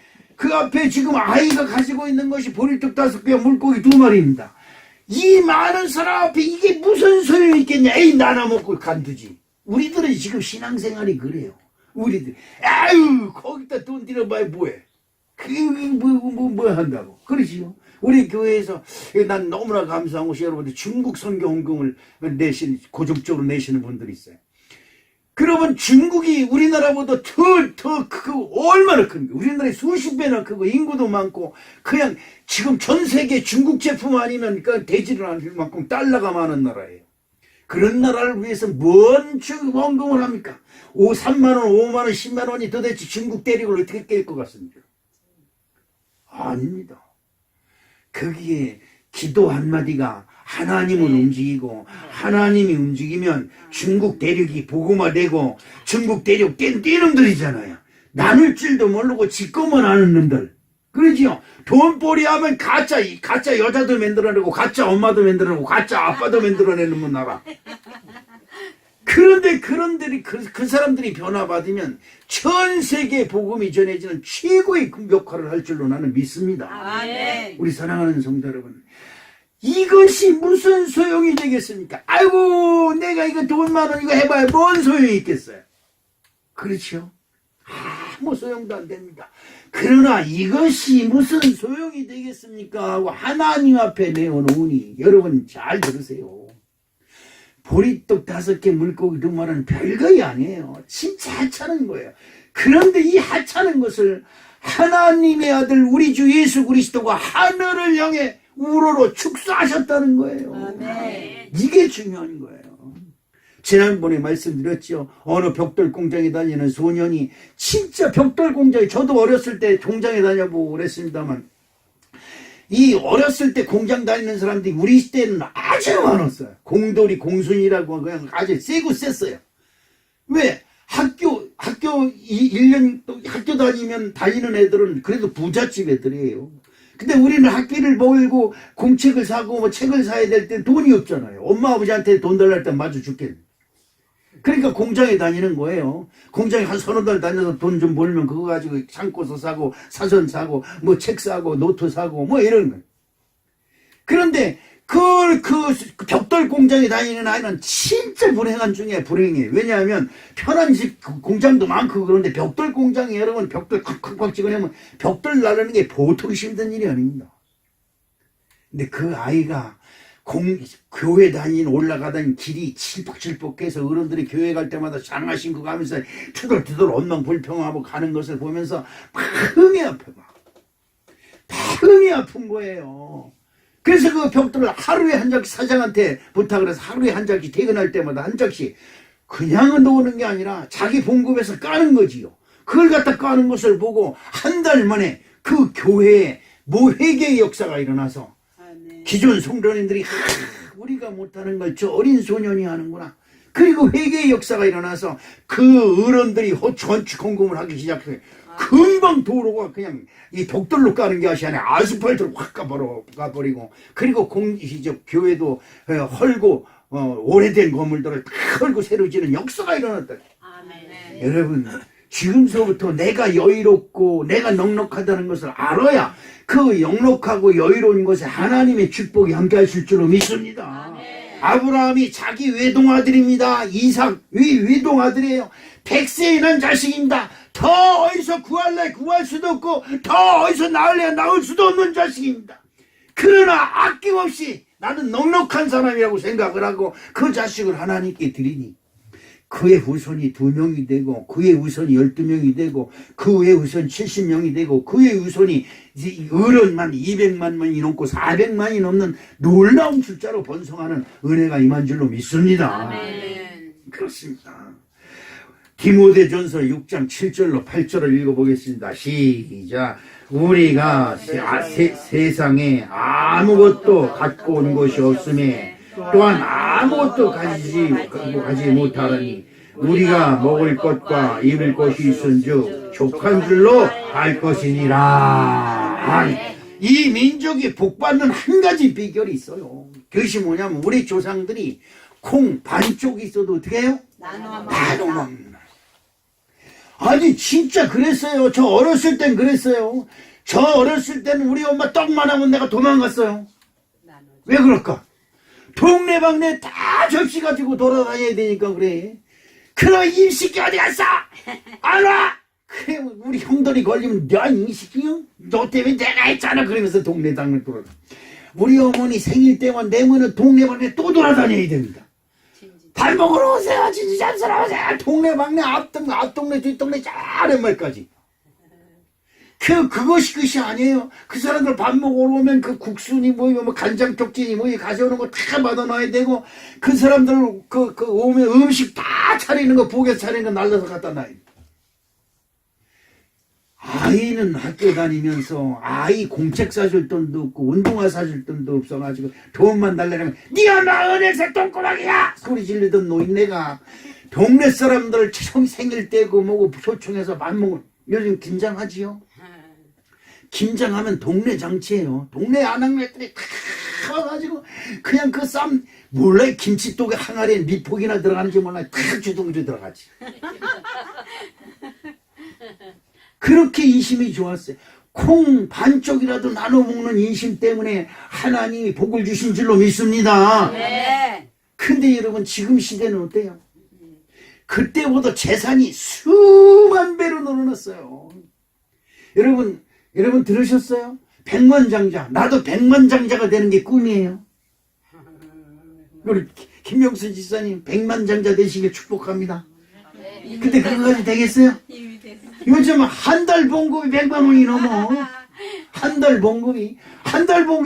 지금 아이가 가지고 있는 것이 보리떡 5개 물고기 2마리입니다. 이 많은 사람 앞에 이게 무슨 소용이 있겠냐. 에이 나눠 먹고 간두지. 우리들은 지금 신앙생활이 그래요. 우리들 아유 거기다 돈 들여봐야 뭐해. 뭐 한다고. 그러지요. 우리 교회에서 난 너무나 감사한 것이 여러분들 중국 선교 헌금을 고정적으로 내시는 분들이 있어요. 그러면 중국이 우리나라보다 더 크고 얼마나 큰 거. 우리나라에 수십 배나 크고 인구도 많고 그냥 지금 전 세계 중국 제품 아니면 되지를 않을 만큼 달러가 많은 나라예요. 그런 나라를 위해서 뭔 헌금을 합니까? 3만 원, 5만 원, 10만 원이 도대체 중국 대륙을 어떻게 깰 것 같습니까? 아닙니다. 거기에 기도 한마디가 하나님을 움직이고 하나님이 움직이면 중국 대륙이 복음화되고 중국 대륙 뗀 놈들이잖아요. 나눌 줄도 모르고 지 것만 아는 놈들. 그러지요. 돈벌이 하면 가짜 여자도 만들어내고 가짜 엄마도 만들어내고 가짜 아빠도 만들어내는 나라. 그런데 그 사람들이 변화받으면 전 세계 복음이 전해지는 최고의 역할을 할 줄로 나는 믿습니다. 아멘. 우리 사랑하는 성도 여러분, 이것이 무슨 소용이 되겠습니까? 아이고 내가 이거 돈 10,000원 이거 해봐야 뭔 소용이 있겠어요. 그렇죠? 아무 소용도 안 됩니다. 그러나 이것이 무슨 소용이 되겠습니까 하고 하나님 앞에 내어놓으니, 여러분 잘 들으세요. 보리떡 5개 물고기 2마리는 별거이 아니에요. 진짜 하찮은 거예요. 그런데 이 하찮은 것을 하나님의 아들 우리 주 예수 그리스도가 하늘을 향해 우러러 축사하셨다는 거예요. 아멘. 이게 중요한 거예요. 지난번에 말씀드렸죠. 어느 벽돌 공장에 다니는 소년이, 진짜 벽돌 공장에, 저도 어렸을 때 공장에 다녀보고 그랬습니다만, 이 어렸을 때 공장 다니는 사람들이 우리 시대에는 아주 많았어요. 공돌이, 공순이라고 그냥 아주 세고 셌어요. 왜? 학교 1년 학교 다니는 애들은 그래도 부잣집 애들이에요. 근데 우리는 학비를 벌고 공책을 사고 뭐 책을 사야 될 때 돈이 없잖아요. 엄마 아버지한테 돈 달랄 때 마주 죽겠네. 그러니까 공장에 다니는 거예요. 공장에 한 3-4달 다녀서 돈 좀 벌면 그거 가지고 창고서 사고 사전 사고 뭐 책 사고 노트 사고 뭐 이런 거예요. 그런데 그 벽돌 공장에 다니는 아이는 진짜 불행한 중에 불행해. 왜냐하면 편한 집 공장도 많고 그런데 벽돌 공장에 여러분 벽돌 콱콱콱 찍어내면 벽돌 나르는 게 보통 힘든 일이 아닙니다. 근데 그 아이가 교회 올라가던 길이 칠뻑칠뻑해서 어른들이 교회 갈 때마다 장화 신고 가면서 투덜투덜 엉망 불평하고 가는 것을 보면서 마음이 아파. 마음이 아픈 거예요. 그래서 그 벽돌을 하루에 한 장씩 사장한테 부탁을 해서 하루에 한 장씩 퇴근할 때마다 한 장씩 그냥 놓는 게 아니라 자기 봉급에서 까는 거지요. 그걸 갖다 까는 것을 보고 한 달 만에 그 교회에 회개의 역사가 일어나서 기존 성도님들이 우리가 못하는 걸 저 어린 소년이 하는구나. 그리고 회개의 역사가 일어나서 그 어른들이 건축 헌금을 하기 시작해요. 금방 도로가 그냥 이 벽돌로 까는 게 아니라 아스팔트로 확 가버리고, 그리고 교회도 헐고 오래된 건물들을 다 헐고 새로 지는 역사가 일어났다. 아멘. 여러분 지금서부터 내가 여유롭고 내가 넉넉하다는 것을 알아야 그 넉넉하고 여유로운 것에 하나님의 축복이 함께 하실 줄로 믿습니다. 아브라함이 자기 외동아들입니다. 이삭 외동아들이에요. 100세에 난 자식입니다. 더 어디서 구할 수도 없고 더 어디서 낳을 수도 없는 자식입니다. 그러나 아낌없이 나는 넉넉한 사람이라고 생각을 하고 그 자식을 하나님께 드리니 그의 후손이 2명이 되고 그의 후손이 12명이 되고 그의 후손 70명이 되고 그의 후손이 어른만 200만이 넘고 400만이 넘는 놀라운 숫자로 번성하는 은혜가 임한 줄로 믿습니다. 아멘. 그렇습니다. 디모데전서 6장 7절로 8절을 읽어보겠습니다. 시작. 우리가 세상에 아무것도 갖고 온 것이 없음에 또한 아무것도 가지 못하라니 우리가 먹을 것과 입을 것이 있은즉 족한 줄로 알 것이니라. 이 민족이 복받는 한 가지 비결이 있어요. 그것이 뭐냐면 우리 조상들이 콩 반쪽이 있어도 어떻게 해요? 나눠 먹는. 아니 진짜 그랬어요. 저 어렸을 땐 그랬어요. 저 어렸을 때는 우리 엄마 떡만 하면 내가 도망갔어요. 왜 그럴까? 동네방네 다 접시 가지고 돌아다녀야 되니까 그래. 그럼 이 새끼 어디 갔어? 안 와? 그래 우리 형들이 걸리면 이 새끼야? 너 때문에 내가 했잖아. 그러면서 동네방네 돌아다녀. 우리 어머니 생일 때만 되면은 동네방네 또 돌아다녀야 됩니다. 밥 먹으러 오세요. 진짜 잠수러 오세요. 동네방네 앞동네 뒷동네 짜랜말까지. 그것이 끝이 아니에요. 그 사람들 밥 먹으러 오면 그 국순이 뭐 간장 쪽진이 가져오는 거 다 받아놔야 되고 그 사람들 오면 음식 다 차리는 거 보게 차리는 거 날라서 갖다 놔야 돼. 아이는 학교 다니면서 아이 공책 사줄 돈도 없고 운동화 사줄 돈도 없어가지고 돈만 달라면 니가 나 은행사 똥꼬락이야 소리 지르던 노인네가 동네 사람들 생일 때고 뭐고 초청해서 밥 먹을. 요즘 김장하지요? 김장하면 동네 장치예요. 동네 아낙네들이 다 와가지고 그냥 그 쌈 몰라 김치독에 항아리에 미폭이나 들어가는지 몰라 다 주둥주 들어가지. 그렇게 인심이 좋았어요. 콩 반쪽이라도 나눠 먹는 인심 때문에 하나님이 복을 주신 줄로 믿습니다. 네. 근데 여러분 지금 시대는 어때요? 그때보다 재산이 수만 배로 늘어났어요. 여러분 들으셨어요? 백만장자. 나도 백만장자가 되는 게 꿈이에요. 우리 김명순 지사님 백만장자 되시길 축복합니다. 근데 그거까지 되겠어요? 요즘 한 달 봉급이 100만 원이 넘어. 한 달 봉급이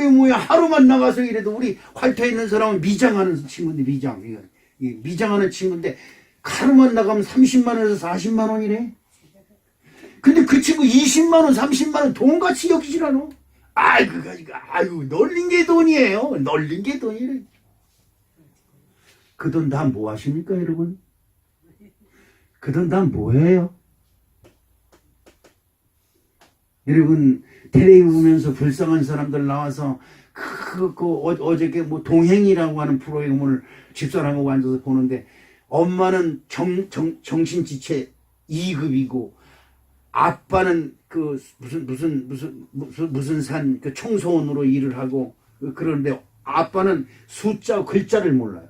뭐야? 하루만 나가서 이래도 우리 활터에 있는 사람은 미장하는 친구인데 미장하는 친구인데 하루만 나가면 30만 원에서 40만 원이래. 근데 그 친구 20만 원, 30만 원 돈같이 여기질 않아. 아이고 널린 게 돈이에요. 널린 게 돈이래. 그 돈 다 뭐 하십니까, 여러분? 그 돈 다 뭐예요? 여러분 텔레비 보면서 불쌍한 사람들 나와서 어저께 뭐 동행이라고 하는 프로그램을 집사람하고 앉아서 보는데 엄마는 정신지체 2급이고 아빠는 그 무슨 산 그 청소원으로 일을 하고 그런데 아빠는 숫자 글자를 몰라요.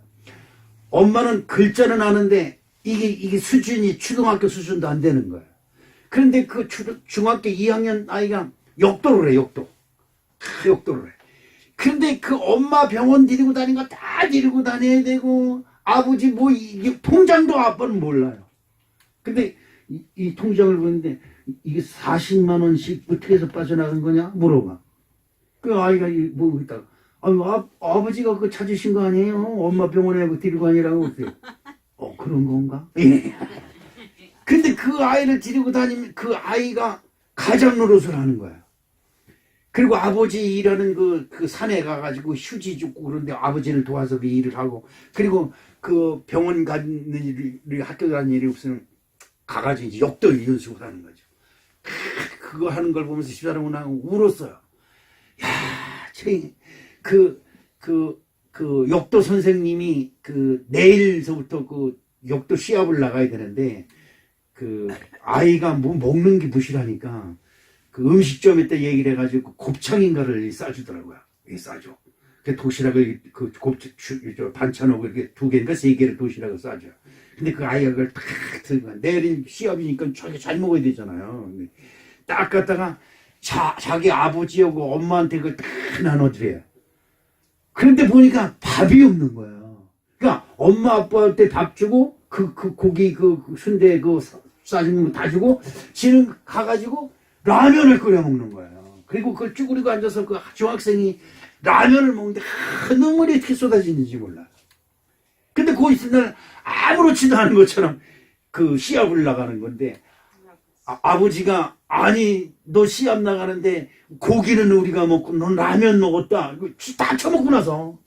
엄마는 글자는 아는데 이게 수준이 초등학교 수준도 안 되는 거예요. 그런데 그 중학교 2학년 아이가 역도를 해, 역도를 해. 그런데 그 엄마 병원 데리고 다니는 거 다 데리고 다녀야 되고, 아버지 뭐, 이게 통장도 아빠는 몰라요. 근데 이 통장을 보는데, 이게 40만 원씩 어떻게 해서 빠져나간 거냐? 물어봐. 그 아이가 뭐, 있다가, 아버지가 그거 찾으신 거 아니에요? 엄마 병원에 데리고 가니라고. 그랬어요. 그런 건가? 예. 근데 그 아이를 데리고 다니면 그 아이가 가장 노릇을 하는 거야. 그리고 아버지 일하는 그 산에 가가지고 휴지 줍고 그런데 아버지를 도와서 그 일을 하고, 그리고 그 병원 가는 일이 학교 가는 일이 없으면 가가지고 이제 역도 연습을 하는 거죠. 그거 하는 걸 보면서 집사람은 울었어요. 야, 그 역도 선생님이 내일서부터 그 역도 시합을 나가야 되는데, 그 아이가 뭐 먹는 게 부실하니까 그 음식점에 때 얘기를 해가지고 곱창인가를 싸주더라고요. 싸줘. 그 도시락을 반찬하고 이렇게 2개인가 3개를 도시락을 싸줘요. 근데 그 아이가 그걸 탁 들고 내일 시합이니까 잘 먹어야 되잖아요. 딱 갖다가 자기 아버지하고 엄마한테 그걸 딱 나눠드려요. 그런데 보니까 밥이 없는 거예요. 그러니까 엄마 아빠한테 밥 주고 그 고기 순대 싸주는 거 다 주고 지는 가가지고 라면을 끓여 먹는 거예요. 그리고 그걸 쭈그리고 앉아서 그 중학생이 라면을 먹는데 눈물이 어떻게 쏟아지는지 몰라요. 근데 거기 있을 날 아무렇지도 않은 것처럼 그 시합을 나가는 건데 아버지가 아니 너 시합 나가는데 고기는 우리가 먹고 넌 라면 먹었다. 다 처먹고 나서.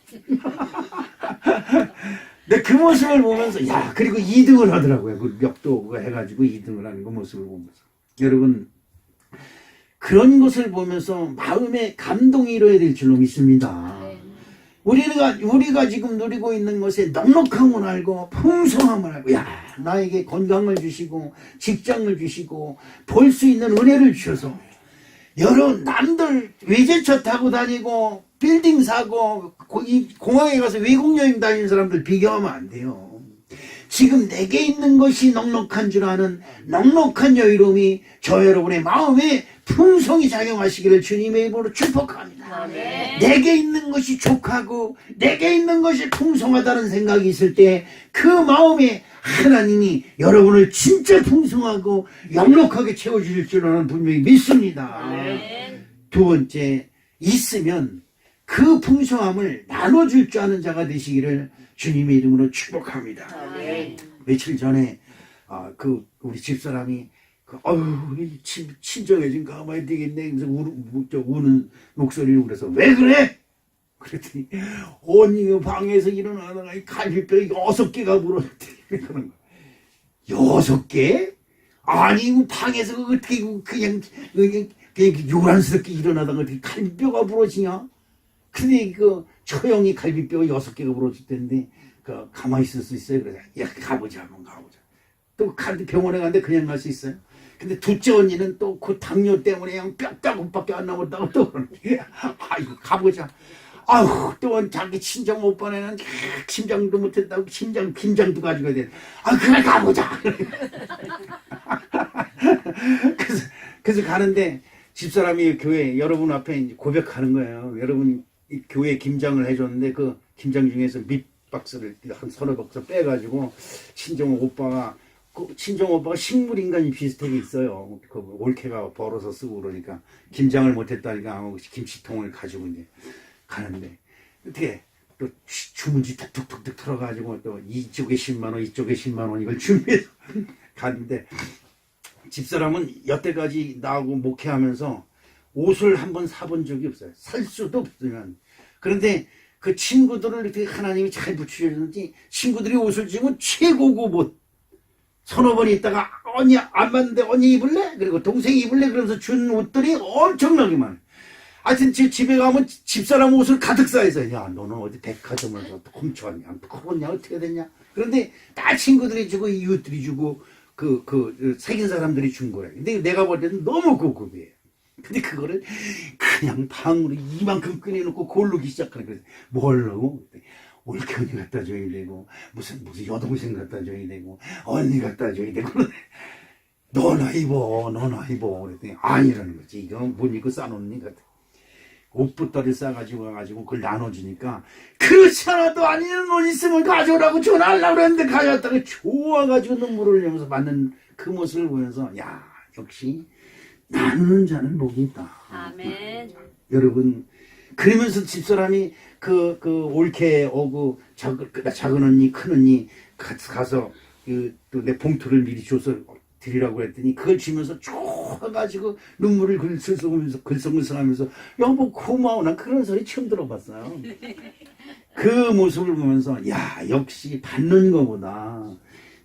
근데 그 모습을 보면서 그리고 2등을 하더라고요. 그 역도 해가지고 2등을 하는 그 모습을 보면서. 여러분 그런 것을 보면서 마음에 감동이 일어야 될 줄로 믿습니다. 우리가 지금 누리고 있는 것에 넉넉함을 알고 풍성함을 알고 나에게 건강을 주시고 직장을 주시고 볼 수 있는 은혜를 주셔서 여러 남들 외제차 타고 다니고 빌딩 사고 공항에 가서 외국 여행 다니는 사람들 비교하면 안 돼요. 지금 내게 있는 것이 넉넉한 줄 아는 넉넉한 여유로움이 저 여러분의 마음에 풍성히 작용하시기를 주님의 이름으로 축복합니다. 내게 있는 것이 족하고 내게 있는 것이 풍성하다는 생각이 있을 때 그 마음에 하나님이 여러분을 진짜 풍성하고 넉넉하게 채워주실 줄은 분명히 믿습니다. 두 번째, 있으면 그 풍성함을 나눠줄 줄 아는 자가 되시기를 주님의 이름으로 축복합니다. 며칠 전에 우리 집사람이 우리 친정에 좀 가만히 되겠네. 그래서 우는 목소리로 그래서 왜 그래? 그랬더니 언니 방에서 일어나다가 갈비뼈 6개가 물었대. 그러는 거야. 6개? 아니 방에서 어떻게 그냥 요란스럽게 일어나다가 어떻게 갈비뼈가 부러지냐? 근데 처형이 갈비뼈가 6개가 부러졌다는데 가만히 있을 수 있어요? 그래서 가보자 한번 가보자. 또 병원에 갔는데 그냥 갈 수 있어요? 근데 둘째 언니는 또 그 당뇨 때문에 그냥 뼈다구밖에 안 남았다고 또 그러는데 아이고 가보자. 아우, 또 자기 친정 오빠네는 김장도 못했다고 김장도 가지고 돼. 아, 그래, 가보자. 그래서 가는데 집사람이 교회 여러분 앞에 이제 고백하는 거예요. 여러분 교회 김장을 해줬는데 그 김장 중에서 밑박스를 한 서너 박스 빼가지고 친정 오빠가 식물 인간이 비슷하게 있어요. 그 올케가 벌어서 쓰고 그러니까 김장을 못했다니까 김치통을 가지고 이제 가는데 어떻게 또 주문지 툭툭툭 털어가지고 또 이쪽에 10만 원 이쪽에 10만 원 이걸 준비해서 갔는데 집사람은 여태까지 나하고 목회하면서 옷을 한번 사본 적이 없어요. 살 수도 없으면. 그런데 그 친구들을 이렇게 하나님이 잘 붙여주는지 친구들이 옷을 주면 최고급 옷 서너 번 있다가 언니 안 맞는데 언니 입을래? 그리고 동생이 입을래? 그러면서 준 옷들이 엄청나게 많아요. 하여튼 집에 가면 집사람 옷을 가득 쌓여서 야 너는 어디 백화점을 훔쳐왔냐 그거냐 어떻게 됐냐. 그런데 다 친구들이 주고 이웃들이 주고 그 새긴 사람들이 준 거예요. 근데 내가 볼 때는 너무 고급이에요. 근데 그거를 그냥 방으로 이만큼 꺼내놓고 고르기 시작하는 거예요. 뭘로? 올케 언니 갖다 줘야 되고 무슨 여동생 갖다 줘야 되고 언니 갖다 줘야 되고 너나 입어 그랬더니 아니라는 거지. 이거 못 입고 싸놓는 것 같아. 옷보따리를 싸가지고 가가지고 그걸 나눠주니까 그렇지 않아도 아니는 옷 있으면 가져오라고 전화하려고 그랬는데 가져왔다가 좋아가지고 눈물을 흘리면서 받는 그 모습을 보면서 야 역시 나누는 자는 복이 있다. 아멘. 여러분 그러면서 집사람이 그 올케 오고 작은 언니 큰 언니 가서 또 내 봉투를 미리 줘서 드리라고 했더니 그걸 주면서 좋아가지고 눈물을 글썽글썽하면서 여보 고마워. 난 그런 소리 처음 들어봤어요. 그 모습을 보면서 야 역시 받는 것보다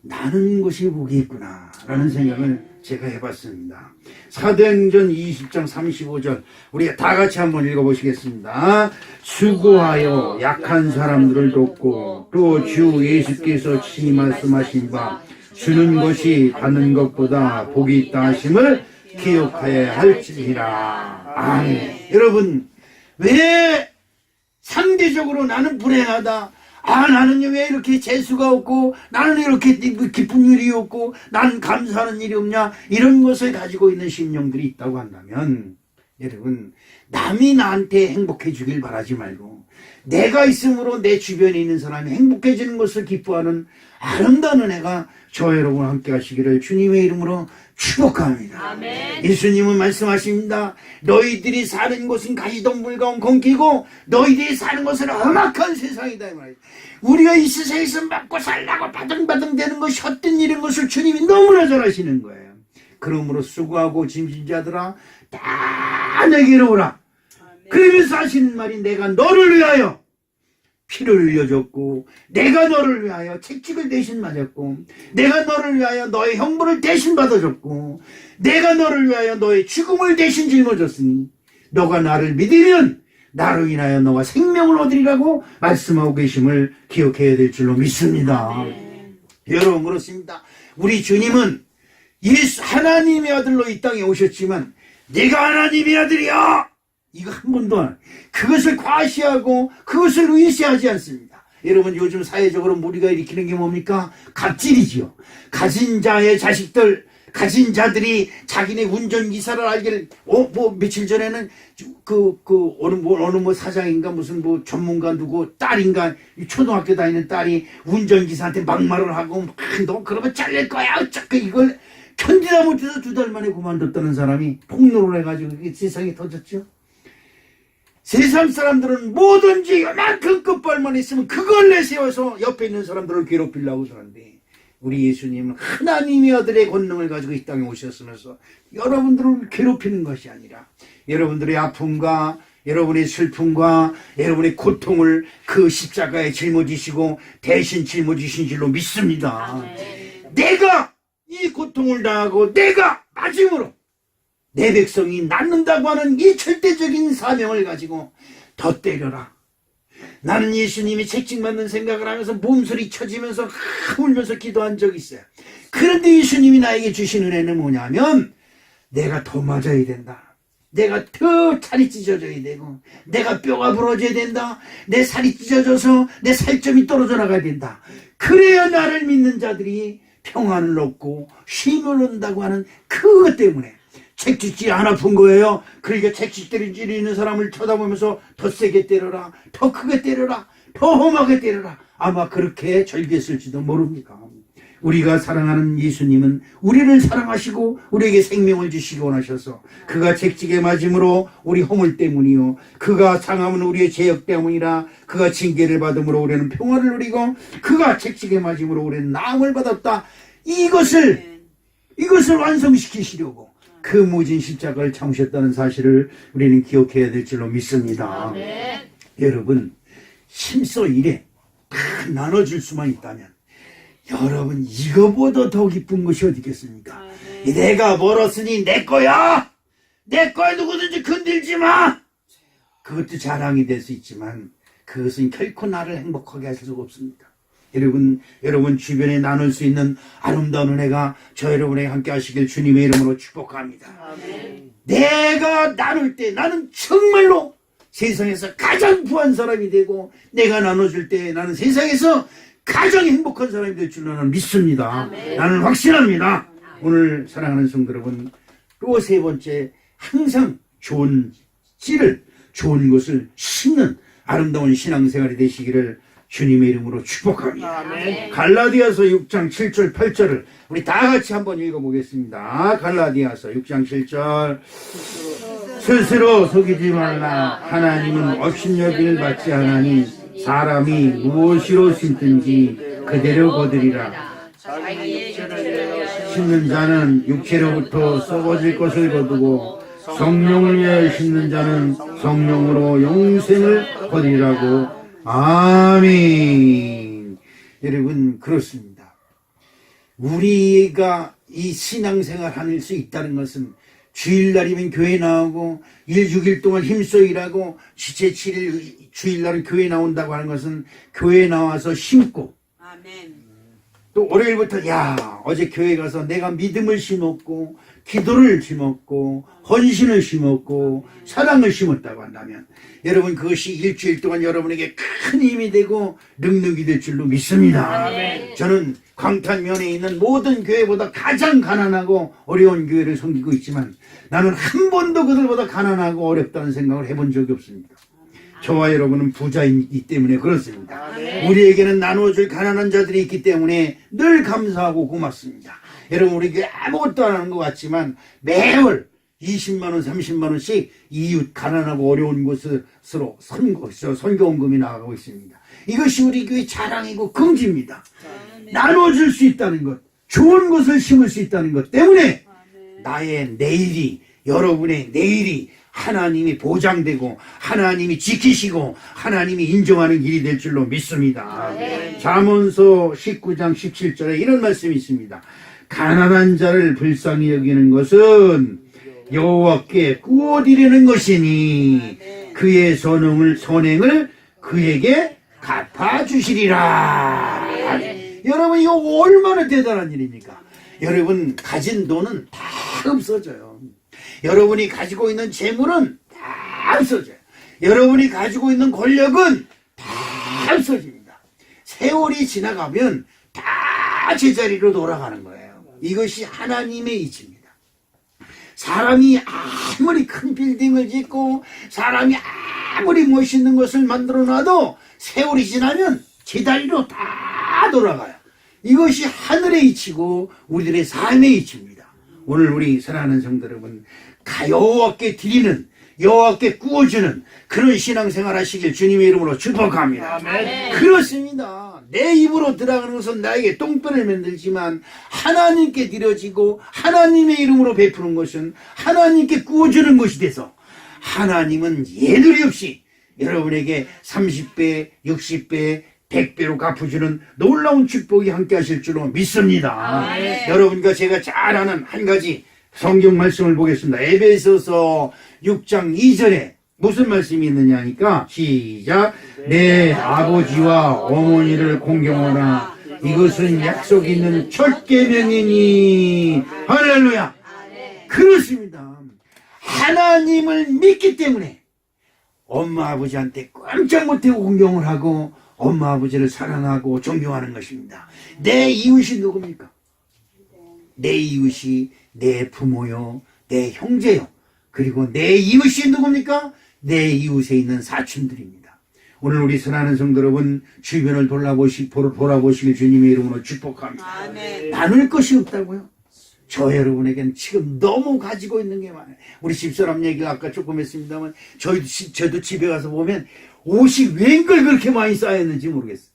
나누는 것이 복이 있구나 라는 생각을 제가 해봤습니다. 사도행전 20장 35절 우리 다 같이 한번 읽어보시겠습니다. 수고하여 약한 사람들을 돕고 또 주 예수께서 친히 말씀하신 바 주는 것이 받는 것보다 복이 있다 하심을 기억하여야 할지니라. 아멘. 여러분 왜 상대적으로 나는 불행하다. 나는 왜 이렇게 재수가 없고 나는 이렇게 기쁜 일이 없고 나는 감사하는 일이 없냐 이런 것을 가지고 있는 심령들이 있다고 한다면 여러분 남이 나한테 행복해 주길 바라지 말고 내가 있음으로 내 주변에 있는 사람이 행복해지는 것을 기뻐하는 아름다운 은혜가 저와 여러분 함께 하시기를 주님의 이름으로 축복합니다. 아멘. 예수님은 말씀하십니다. 너희들이 사는 곳은 가시덤불 가운 공기고 너희들이 사는 곳은 험악한 세상이다. 이 말이에요. 우리가 이 세상에서 먹고 살라고 바등바등 되는 것이 헛된 일인 것을 주님이 너무나 잘 아시는 거예요. 그러므로 수고하고 짐진 자들아 다 내게로 오라. 그러면서 하시는 말이 내가 너를 위하여 피를 흘려줬고 내가 너를 위하여 채찍을 대신 맞았고 내가 너를 위하여 너의 형벌을 대신 받아줬고 내가 너를 위하여 너의 죽음을 대신 짊어졌으니 너가 나를 믿으면 나로 인하여 너가 생명을 얻으리라고 말씀하고 계심을 기억해야 될 줄로 믿습니다. 여러분 그렇습니다. 우리 주님은 예수 하나님의 아들로 이 땅에 오셨지만 네가 하나님의 아들이야 이거 한 번도 안 그것을 과시하고 그것을 의시하지 않습니다. 여러분 요즘 사회적으로 우리가 일으키는 게 뭡니까? 갑질이지요. 가진 자의 자식들 가진 자들이 자기네 운전기사를 알기를 며칠 전에는 어느 사장인가 무슨 전문가 누구 딸인가 초등학교 다니는 딸이 운전기사한테 막말을 하고 너 그러면 잘릴 거야 어쩌고 이걸 견디다 못해서 2달 만에 그만뒀다는 사람이 폭로를 해가지고 세상에 터졌죠. 세상 사람들은 뭐든지 요만큼 끝발만 있으면 그걸 내세워서 옆에 있는 사람들을 괴롭히려고 하는데 우리 예수님은 하나님의 아들의 권능을 가지고 이 땅에 오셨으면서 여러분들을 괴롭히는 것이 아니라 여러분들의 아픔과 여러분의 슬픔과 여러분의 고통을 그 십자가에 짊어지시고 대신 짊어지신 줄로 믿습니다. 내가 이 고통을 당하고 내가 마지막으로 내 백성이 낫는다고 하는 이 절대적인 사명을 가지고 더 때려라. 나는 예수님이 책찍맞는 생각을 하면서 몸소리 쳐지면서 울면서 기도한 적이 있어요. 그런데 예수님이 나에게 주신 은혜는 뭐냐면 내가 더 맞아야 된다. 내가 더 살이 찢어져야 되고 내가 뼈가 부러져야 된다. 내 살이 찢어져서 내 살점이 떨어져 나가야 된다. 그래야 나를 믿는 자들이 평안을 얻고 쉼을 얻는다고 하는 그것 때문에 채찍질이 안 아픈 거예요. 그러니까 채찍질이 사람을 쳐다보면서 더 세게 때려라, 더 크게 때려라, 더 험하게 때려라. 아마 그렇게 절개했을지도 모릅니다. 우리가 사랑하는 예수님은 우리를 사랑하시고 우리에게 생명을 주시기 원하셔서 그가 채찍에 맞음으로 우리 허물 때문이요, 그가 상함은 우리의 죄악 때문이라, 그가 징계를 받음으로 우리는 평화를 누리고 그가 채찍에 맞음으로 우리는 나음을 받았다. 이것을 완성시키시려고 그 무진 십자가를 참으셨다는 사실을 우리는 기억해야 될 줄로 믿습니다. 여러분, 힘써 일에 다 나눠줄 수만 있다면 여러분, 이거보다 더 기쁜 것이 어디 있겠습니까? 내가 벌었으니 내 거야! 내 거야, 누구든지 건들지 마! 그것도 자랑이 될 수 있지만 그것은 결코 나를 행복하게 할 수가 없습니다. 여러분 주변에 나눌 수 있는 아름다운 은혜가 저 여러분에게 함께 하시길 주님의 이름으로 축복합니다. 내가 나눌 때 나는 정말로 세상에서 가장 부한 사람이 되고, 내가 나눠줄 때 나는 세상에서 가장 행복한 사람이 될 줄 나는 믿습니다. 나는 확신합니다. 오늘 사랑하는 성도 여러분, 또 세 번째, 항상 좋은 씨를, 좋은 것을 심는 아름다운 신앙생활이 되시기를 주님의 이름으로 축복합니다. 갈라디아서 6장 7절 8절을 우리 다 같이 한번 읽어보겠습니다. 갈라디아서 6장 7절. 스스로 속이지 말라. 하나님은 업신여김을 받지 않으니 사람이 무엇으로 심든지 그대로 거두리라. 심는 자는 육체로부터 썩어질 것을 거두고 성령을 위하여 심는 자는 성령으로 영생을 거두리라고. 아멘. 여러분, 그렇습니다. 우리가 이 신앙생활 할 수 있다는 것은 주일날이면 교회 나오고 6일 동안 힘써 일하고 제7일 주일날은 교회 나온다고 하는 것은 교회 나와서 심고, 또 월요일부터 어제 교회 가서 내가 믿음을 심었고 기도를 심었고 헌신을 심었고 사랑을 심었다고 한다면 여러분, 그것이 일주일 동안 여러분에게 큰 힘이 되고 능력이 될 줄로 믿습니다. 저는 광탄면에 있는 모든 교회보다 가장 가난하고 어려운 교회를 섬기고 있지만 나는 한 번도 그들보다 가난하고 어렵다는 생각을 해본 적이 없습니다. 저와 여러분은 부자이기 때문에 그렇습니다. 우리에게는 나눠줄 가난한 자들이 있기 때문에 늘 감사하고 고맙습니다. 여러분, 우리 교회 아무것도 안 하는 것 같지만 매월 20만원, 30만원씩 이웃 가난하고 어려운 곳으로 선교원금이 나가고 있습니다. 이것이 우리 교회 자랑이고 긍지입니다. 나눠줄 수 있다는 것, 좋은 것을 심을 수 있다는 것 때문에 나의 내일이, 여러분의 내일이 하나님이 보장되고 하나님이 지키시고 하나님이 인정하는 길이 될 줄로 믿습니다. 잠언서 19장 17절에 이런 말씀이 있습니다. 가난한 자를 불쌍히 여기는 것은 여호와께 꾸어드리는 것이니 그의 선행을 그에게 갚아주시리라. 여러분, 이거 얼마나 대단한 일입니까? 여러분, 가진 돈은 다 없어져요. 여러분이 가지고 있는 재물은 다 없어져요. 여러분이 가지고 있는 권력은 다 없어집니다. 세월이 지나가면 다 제자리로 돌아가는 거예요. 이것이 하나님의 이치입니다. 사람이 아무리 큰 빌딩을 짓고 사람이 아무리 멋있는 것을 만들어 놔도 세월이 지나면 제자리로 다 돌아가요. 이것이 하늘의 이치고 우리들의 삶의 이치입니다. 오늘 우리 사랑하는 성도 여러분, 여호와께 드리는, 여호와께 구워주는 그런 신앙생활 하시길 주님의 이름으로 축복합니다. 그렇습니다. 내 입으로 들어가는 것은 나에게 똥배를 만들지만 하나님께 드려지고 하나님의 이름으로 베푸는 것은 하나님께 구워주는 것이 돼서 하나님은 예들이 없이 여러분에게 30배, 60배, 100배로 갚아주는 놀라운 축복이 함께 하실 줄로 믿습니다. 여러분과 제가 잘 아는 한 가지 성경 말씀을 보겠습니다. 에베소서 6장 2절에 무슨 말씀이 있느냐 하니까 시작. 내 아버지와 어머니를 공경하라. 이것은 약속 있는 첫 계명이니. 할렐루야. 그렇습니다. 하나님을 믿기 때문에 엄마 아버지한테 꼼짝 못하고 공경을 하고 엄마 아버지를 사랑하고 존경하는 것입니다. 내 이웃이 누굽니까? 내 이웃이 내 부모요, 내 형제요, 그리고 내 이웃이 누굽니까? 내 이웃에 있는 사촌들입니다. 오늘 우리 사랑하는 성도 여러분, 주변을 돌아보시길 주님의 이름으로 축복합니다. 아멘. 나눌 것이 없다고요? 저 여러분에게는 지금 너무 가지고 있는 게 많아요. 우리 집사람 얘기를 아까 조금 했습니다만, 저도 집에 가서 보면 옷이 웬걸 그렇게 많이 쌓였는지 모르겠어요.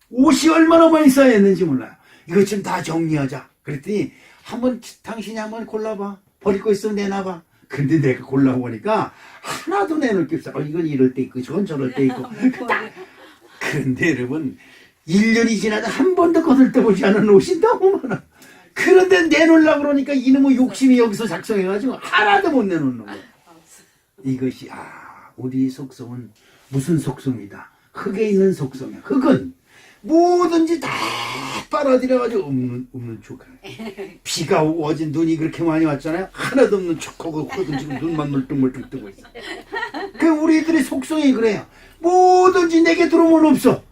옷이 얼마나 많이 쌓였는지 몰라요. 이것 좀 다 정리하자. 그랬더니 당신이 한번 골라봐. 버릴 거 있으면 내놔봐. 근데 내가 골라보니까 하나도 내놓을 게 없어. 이건 이럴 때 있고 저건 저럴 때 있고. 그런데 여러분, 1년이 지나도 한 번도 거들떠보지 않은 옷이 너무 많아. 그런데 내놓으려고 그러니까 이놈의 욕심이 여기서 작성해가지고 하나도 못 내놓는 거야. 이것이 우리 속성은 무슨 속성이다? 흙에 있는 속성이야. 흙은 뭐든지 다 빨아들여가지고 없는 척하네. 비가 오고 어제 눈이 그렇게 많이 왔잖아요. 하나도 없는 척하고 흙은 지금 눈만 멀뚱멀뚱 뜨고 있어. 그 우리들의 속성이 그래요. 뭐든지 내게 들어오면 없어.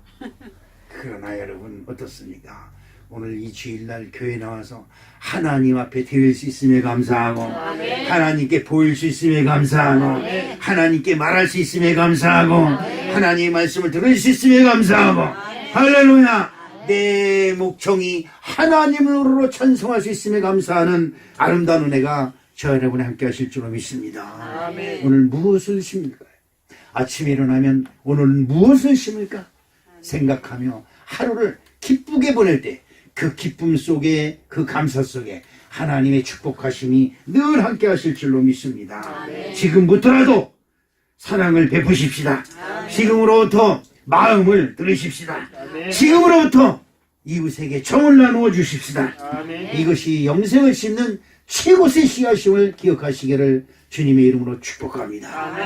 그러나 여러분 어떻습니까? 오늘 이 주일날 교회 나와서 하나님 앞에 드릴 수 있음에 감사하고, 하나님께 보일 수 있음에 감사하고, 하나님께 말할 수 있음에 감사하고, 하나님의 말씀을 들을 수 있음에 감사하고, 할렐루야! 내 목청이 하나님으로 찬송할 수 있음에 감사하는 아름다운 은혜가 저 여러분과 함께 하실 줄로 믿습니다. 오늘 무엇을 심을까요? 아침에 일어나면 오늘은 무엇을 심을까? 생각하며 하루를 기쁘게 보낼 때 그 기쁨 속에, 그 감사 속에 하나님의 축복하심이 늘 함께 하실 줄로 믿습니다. 지금부터라도 사랑을 베푸십시다. 지금으로부터 마음을 들으십시다. 지금으로부터 이웃에게 정을 나누어 주십시다. 이것이 영생을 심는 최고의 씨앗임을 기억하시기를 주님의 이름으로 축복합니다.